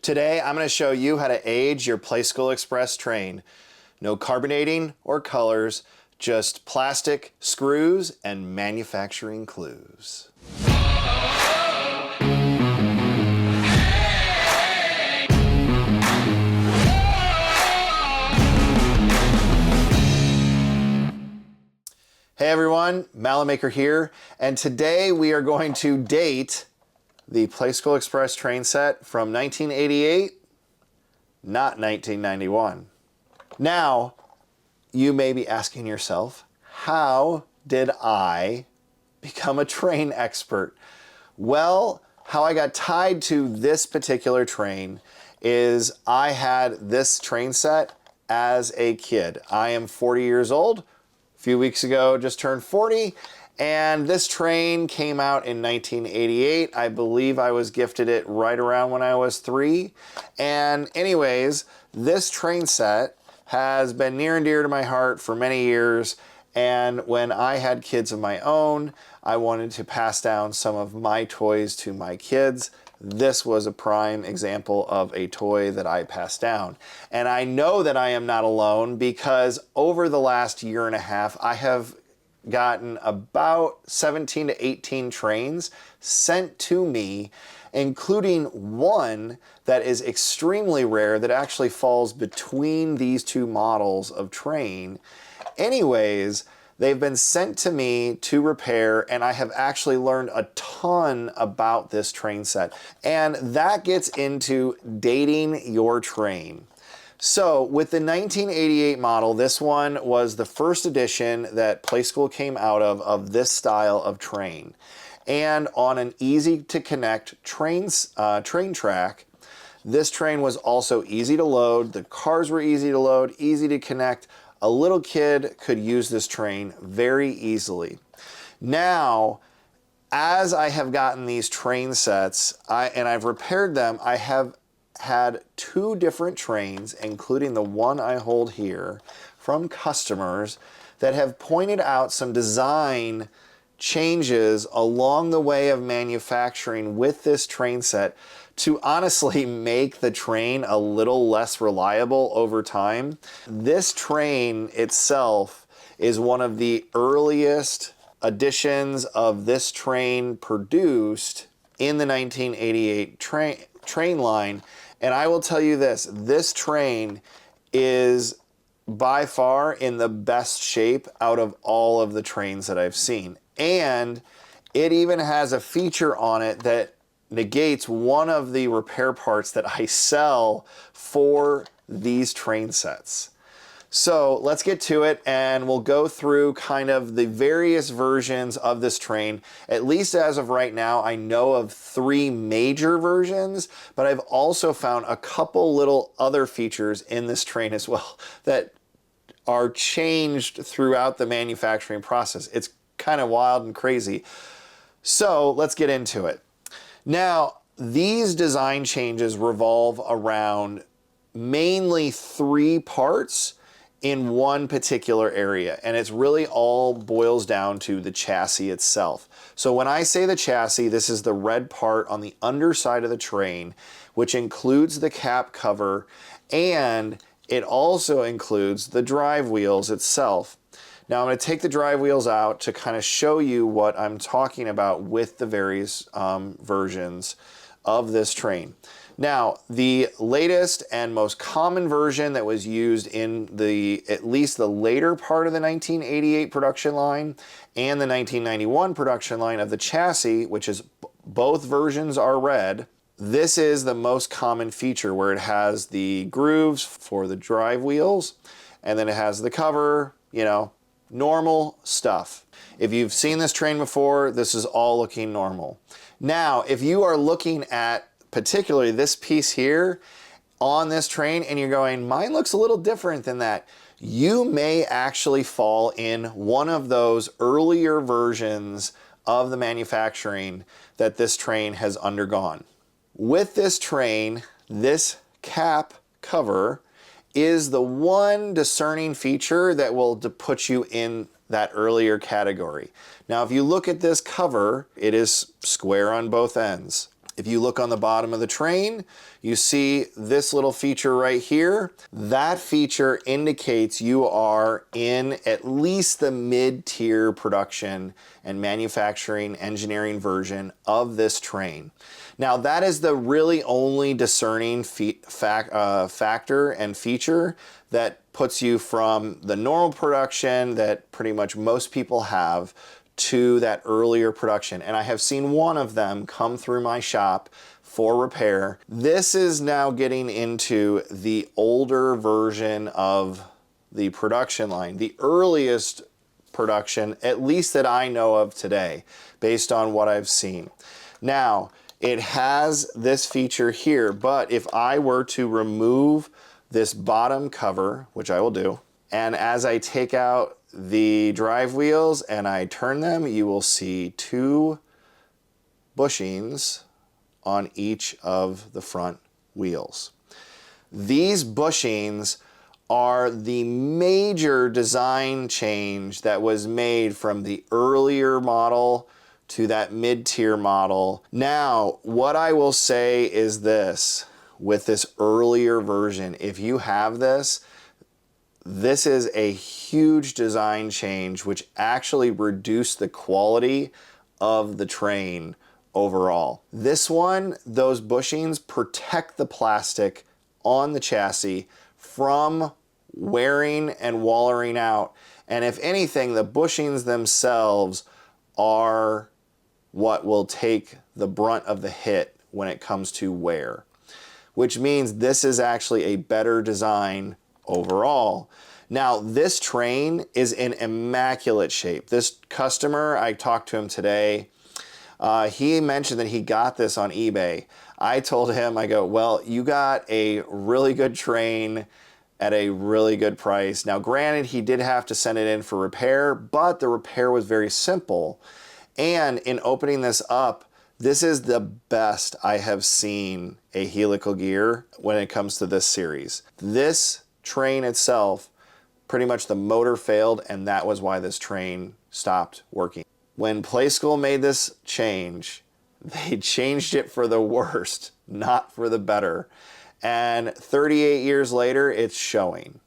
Today, I'm going to show you how to age your Playskool Express train. No carbonating or colors, just plastic, screws, and manufacturing clues. Hey everyone, MalaMaker here, and today we are going to date the Playskool Express train set from 1988, not 1991. Now, you may be asking yourself, how did I become a train expert? Well, how I got tied to this particular train is I had this train set as a kid. I am 40 years old. A few weeks ago, just turned 40. And this train came out in 1988. I believe I was gifted it right around when I was 3. And anyways, this train set has been near and dear to my heart for many years. And when I had kids of my own, I wanted to pass down some of my toys to my kids. This was a prime example of a toy that I passed down. And I know that I am not alone because over the last year and a half, I have gotten about 17 to 18 trains sent to me, including one that is extremely rare that actually falls between these two models of train. Anyways, they've been sent to me to repair, and I have actually learned a ton about this train set. And that gets into dating your train. So with the 1988 model, this one was the first edition that Playskool came out of this style of train. And on an easy to connect train track, this train was also easy to load. The cars were easy to load, easy to connect. A little kid could use this train very easily. Now, as I have gotten these train sets and I've repaired them, I have had 2 different trains, including the one I hold here, from customers that have pointed out some design changes along the way of manufacturing with this train set to honestly make the train a little less reliable over time. This train itself is one of the earliest editions of this train produced in the 1988 train line. And I will tell you this train is by far in the best shape out of all of the trains that I've seen. And it even has a feature on it that negates one of the repair parts that I sell for these train sets. So let's get to it, and we'll go through kind of the various versions of this train. At least as of right now, I know of 3 major versions, but I've also found a couple little other features in this train as well that are changed throughout the manufacturing process. It's kind of wild and crazy. So let's get into it. Now, these design changes revolve around mainly 3 parts in one particular area, and it's really all boils down to the chassis itself. So when I say the chassis, this is the red part on the underside of the train, which includes the cap cover, and it also includes the drive wheels itself. Now I'm going to take the drive wheels out to kind of show you what I'm talking about with the various versions of this train. Now, the latest and most common version that was used in at least the later part of the 1988 production line and the 1991 production line of the chassis, which is both versions are red. This is the most common feature where it has the grooves for the drive wheels, and then it has the cover, you know, normal stuff. If you've seen this train before, this is all looking normal. Now, if you are looking at particularly this piece here on this train and you're going, mine looks a little different than that, you may actually fall in one of those earlier versions of the manufacturing that this train has undergone. With this train, this cap cover is the one discerning feature that will put you in that earlier category. Now, if you look at this cover, it is square on both ends. If you look on the bottom of the train, you see this little feature right here. That feature indicates you are in at least the mid-tier production and manufacturing engineering version of this train. Now that is the really only discerning factor and feature that puts you from the normal production that pretty much most people have to that earlier production. And I have seen one of them come through my shop for repair. This is now getting into the older version of the production line, the earliest production, at least that I know of today, based on what I've seen. Now, it has this feature here, but if I were to remove this bottom cover, which I will do, and as I take out the drive wheels and I turn them, you will see two bushings on each of the front wheels. These bushings are the major design change that was made from the earlier model to that mid-tier model. Now, what I will say is this, with this earlier version, if you have this, this is a huge design change which actually reduced the quality of the train overall. This one, those bushings protect the plastic on the chassis from wearing and wallering out. And if anything, the bushings themselves are what will take the brunt of the hit when it comes to wear, which means this is actually a better design overall. Now, this train is in immaculate shape. This customer, I talked to him today, he mentioned that he got this on eBay. I told him, I go, well, you got a really good train at a really good price. Now, granted, he did have to send it in for repair, but the repair was very simple. And in opening this up, this is the best I have seen a helical gear when it comes to this series. This train itself, pretty much the motor failed, and that was why this train stopped working. When Playskool made this change, they changed it for the worst, not for the better. And 38 years later, it's showing.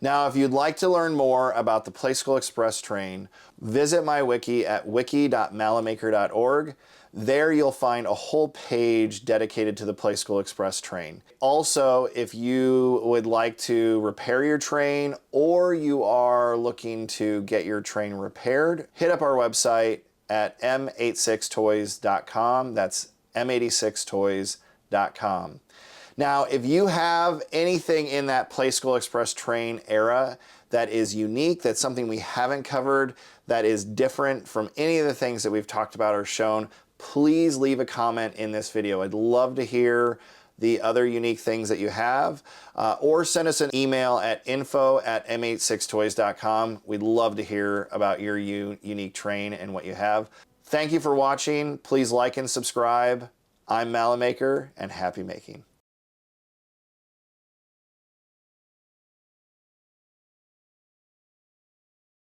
Now, if you'd like to learn more about the Playskool Express train, visit my wiki at wiki.malamaker.org. There you'll find a whole page dedicated to the Playskool Express train. Also, if you would like to repair your train or you are looking to get your train repaired, hit up our website at m86toys.com. That's m86toys.com. Now, if you have anything in that Playskool Express train era that is unique, that's something we haven't covered, that is different from any of the things that we've talked about or shown, please leave a comment in this video. I'd love to hear the other unique things that you have, or send us an email at info@m86toys.com. We'd love to hear about your unique train and what you have. Thank you for watching. Please like and subscribe. I'm MalaMaker, and happy making.